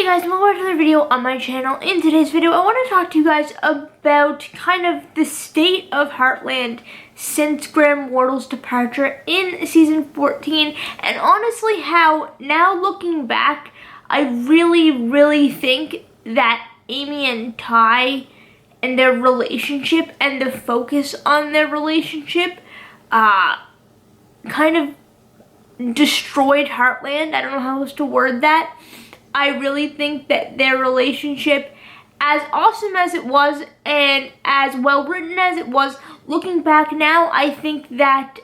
Hey guys, welcome back to another video on my channel. In today's video, I want to talk to you guys about kind of the state of Heartland since Graham Wardle's departure in season 14, and honestly how, now looking back, I really think that Amy and Ty and their relationship and the focus on their relationship kind of destroyed Heartland. I don't know how else to word that. I really think that their relationship, as awesome as it was and as well written as it was, looking back now, I think that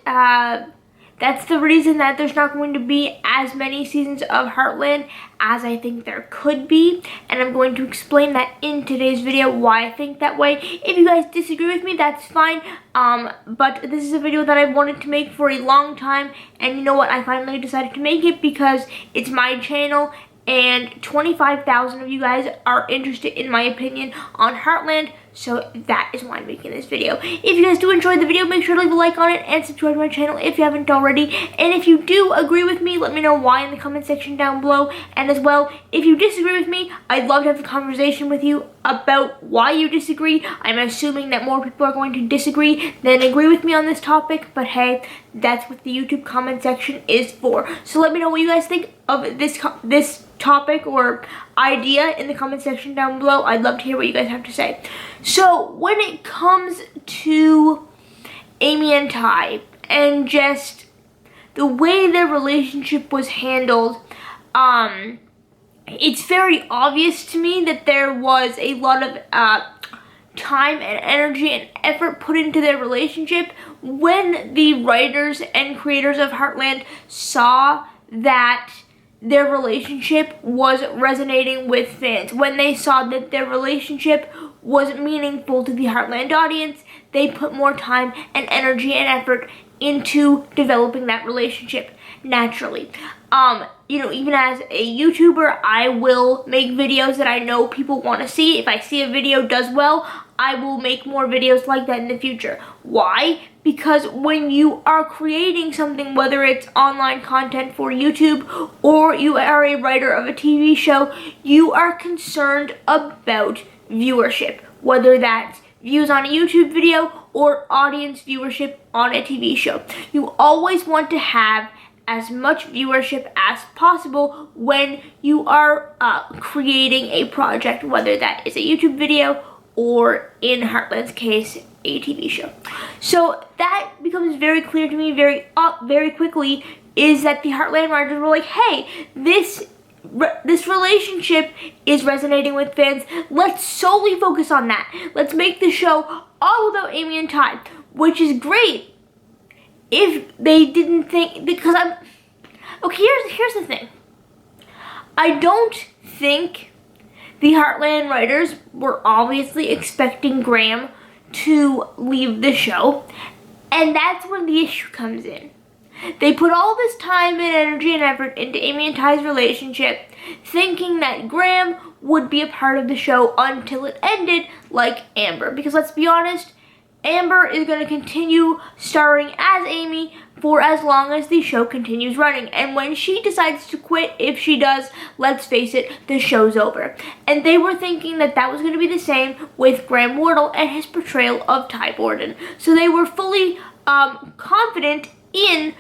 that's the reason that there's not going to be as many seasons of Heartland as I think there could be. And I'm going to explain that in today's video, why I think that way. If you guys disagree with me, that's fine. But this is a video that I've wanted to make for a long time. And you know what? I finally decided to make it because it's my channel. And 25,000 of you guys are interested in my opinion on Heartland, so that is why I'm making this video. If you guys do enjoy the video, make sure to leave a like on it and subscribe to my channel if you haven't already. And if you do agree with me, let me know why in the comment section down below. And as well, if you disagree with me, I'd love to have a conversation with you about why you disagree. I'm assuming that more people are going to disagree than agree with me on this topic, but hey, that's what the YouTube comment section is for. So let me know what you guys think of this topic or idea in the comment section down below. I'd love to hear what you guys have to say. So when it comes to Amy and Ty and just the way their relationship was handled, it's very obvious to me that there was a lot of time and energy and effort put into their relationship. When the writers and creators of Heartland saw that their relationship was resonating with fans, when they saw that their relationship was meaningful to the Heartland audience, they put more time and energy and effort into developing that relationship naturally. You know, even as a YouTuber, I will make videos that I know people want to see. If I see a video does well, I will make more videos like that in the future. Why? Because when you are creating something, whether it's online content for YouTube or you are a writer of a TV show, you are concerned about viewership, whether that's views on a YouTube video or audience viewership on a TV show. You always want to have as much viewership as possible when you are creating a project, whether that is a YouTube video or, in Heartland's case, a TV show. So that becomes very clear to me very quickly, is that the Heartland writers were like, hey, this relationship is resonating with fans. Let's solely focus on that. Let's make the show all about Amy and Ty, which is great if they didn't think, because okay, here's the thing. I don't think the Heartland writers were obviously expecting Graham to leave the show, and that's when the issue comes in. They put all this time and energy and effort into Amy and Ty's relationship, thinking that Graham would be a part of the show until it ended, like Amber. Because let's be honest, Amber is going to continue starring as Amy for as long as the show continues running. And when she decides to quit, if she does, let's face it, the show's over. And they were thinking that that was going to be the same with Graham Wardle and his portrayal of Ty Borden. So they were fully confident in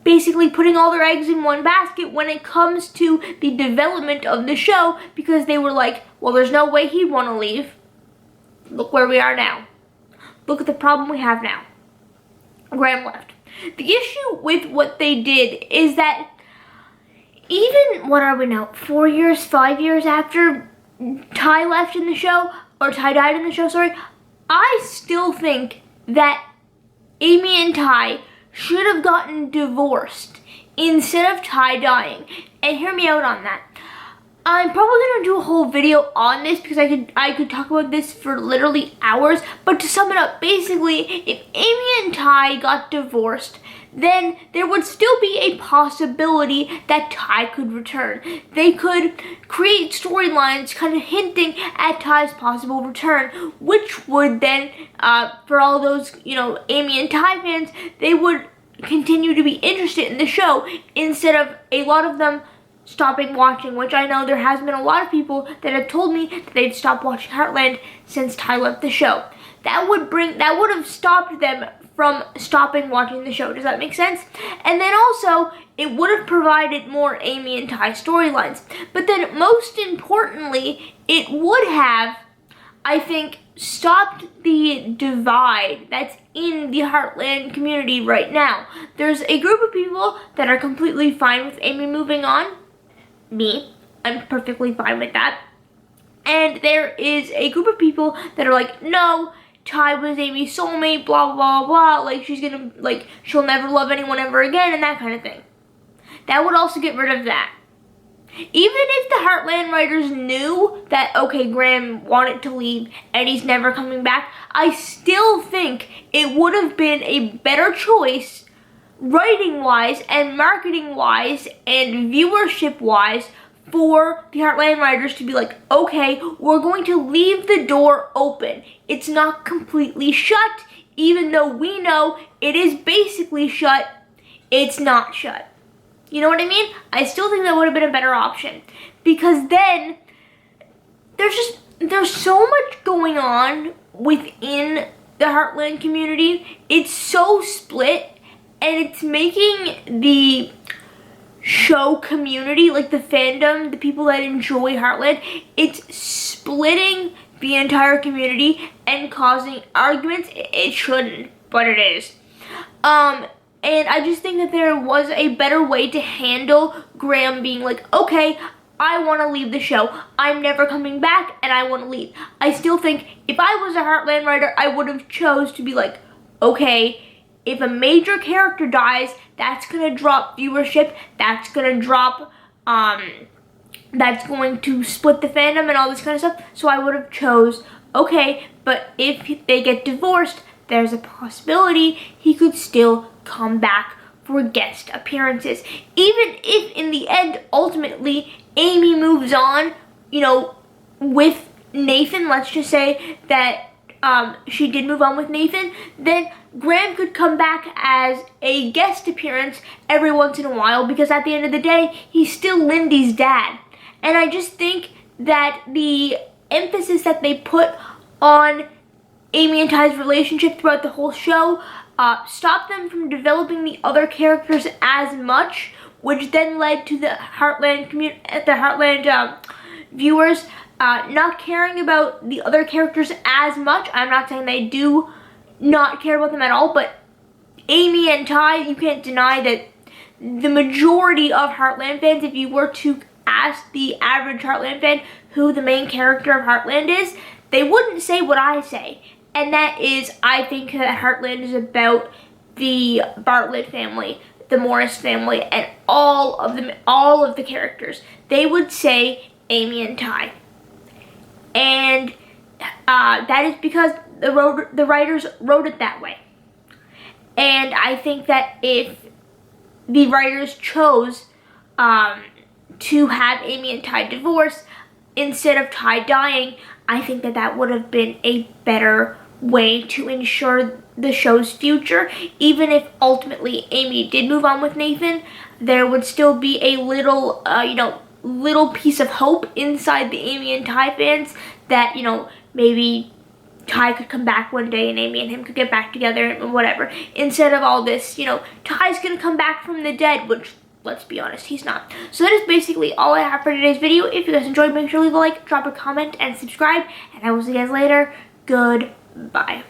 basically putting all their eggs in one basket when it comes to the development of the show, because they were like, well, there's no way he'd want to leave. Look where we are now. Look at the problem we have now. Graham left. The issue with what they did is that even, what are we now, 4 years, 5 years after Ty left in the show, or Ty died in the show, sorry, I still think that Amy and Ty should have gotten divorced instead of Ty dying. And hear me out on that. I'm probably going to do a whole video on this because I could talk about this for literally hours. But to sum it up, basically, if Amy and Ty got divorced, then there would still be a possibility that Ty could return. They could create storylines kind of hinting at Ty's possible return, which would then, for all those, you know, Amy and Ty fans, they would continue to be interested in the show instead of a lot of them stopping watching, which I know there has been a lot of people that have told me that they've stopped watching Heartland since Ty left the show. That would have stopped them from stopping watching the show. Does that make sense? And then also, it would have provided more Amy and Ty storylines. But then most importantly, it would have, I think, stopped the divide that's in the Heartland community right now. There's a group of people that are completely fine with Amy moving on. Me, I'm perfectly fine with that. And there is a group of people that are like, no, Ty was Amy's soulmate, blah, blah, blah, like she'll never love anyone ever again, and that kind of thing. That would also get rid of that. Even if the Heartland writers knew that, okay, Graham wanted to leave and he's never coming back, I still think it would have been a better choice, writing-wise and marketing-wise and viewership-wise, for the Heartland writers to be like, okay, we're going to leave the door open. It's not completely shut, even though we know it is basically shut, it's not shut. You know what I mean? I still think that would have been a better option, because then there's so much going on within the Heartland community. It's so split, and it's making the show community, like the fandom, the people that enjoy Heartland, it's splitting the entire community and causing arguments. It shouldn't, but it is. And I just think that there was a better way to handle Graham being like, okay, I want to leave the show. I'm never coming back, and I want to leave. I still think if I was a Heartland writer, I would have chose to be like, okay, if a major character dies, that's going to drop viewership, that's going to drop, that's going to split the fandom and all this kind of stuff. So I would have chose, okay, but if they get divorced, there's a possibility he could still come back for guest appearances. Even if in the end, ultimately, Amy moves on, you know, with Nathan, let's just say that she did move on with Nathan, then Graham could come back as a guest appearance every once in a while, because at the end of the day, he's still Lindy's dad. And I just think that the emphasis that they put on Amy and Ty's relationship throughout the whole show stopped them from developing the other characters as much, which then led to the Heartland viewers not caring about the other characters as much. I'm not saying they do not care about them at all, but Amy and Ty, you can't deny that the majority of Heartland fans, if you were to ask the average Heartland fan who the main character of Heartland is, they wouldn't say what I say. And that is, I think that Heartland is about the Bartlett family, the Morris family, and all of the characters. They would say Amy and Ty. And that is because the writers wrote it that way. And I think that if the writers chose to have Amy and Ty divorce instead of Ty dying, I think that that would have been a better way to ensure the show's future. Even if ultimately Amy did move on with Nathan, there would still be a little, little piece of hope inside the Amy and Ty fans that, maybe Ty could come back one day and Amy and him could get back together and whatever. Instead of all this, Ty's gonna come back from the dead, which, let's be honest, he's not. So that is basically all I have for today's video. If you guys enjoyed, make sure to leave a like, drop a comment, and subscribe. And I will see you guys later. Goodbye.